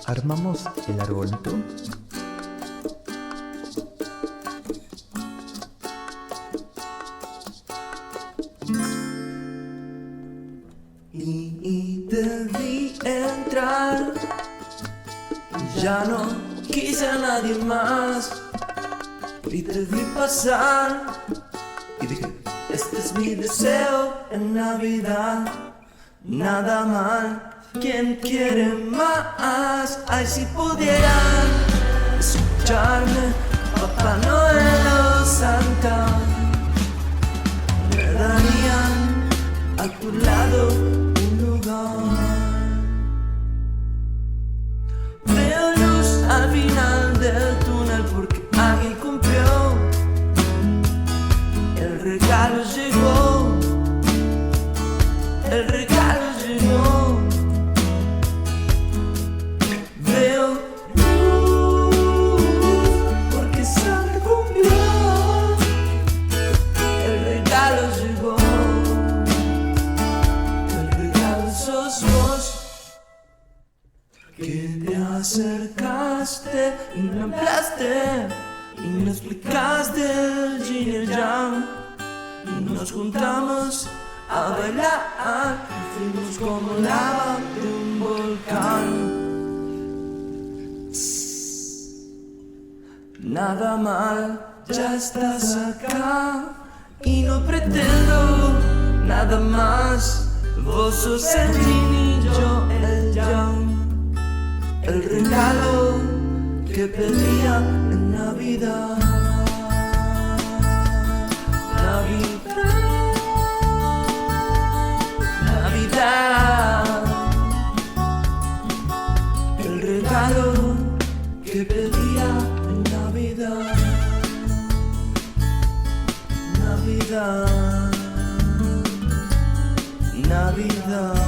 ¿Armamos el arbolito? Y te vi entrar, ya no quise a nadie más. Y te vi pasar y dije, este es mi deseo en Navidad. Nada mal, ¿quién quiere más? Ay, si pudieran escucharme, Papá Noel o Santa, me darían a tu lado un lugar. Veo luz al final del túnel porque alguien cumplió. El regalo llegó. El regalo llegó. Veo luz porque Santa cumplió. El regalo llegó. El regalo sos vos, que te acercaste y me hablaste y me explicaste el yin y el yang. Y nos juntamos a bailar y fuimos como lava de un volcán. Nada mal, ya estás acá y no pretendo nada más. Vos sos el yin y yo el yang. El regalo que pedía en Navidad. Navidad, Navidad. El regalo que pedía en Navidad. Navidad, Navidad.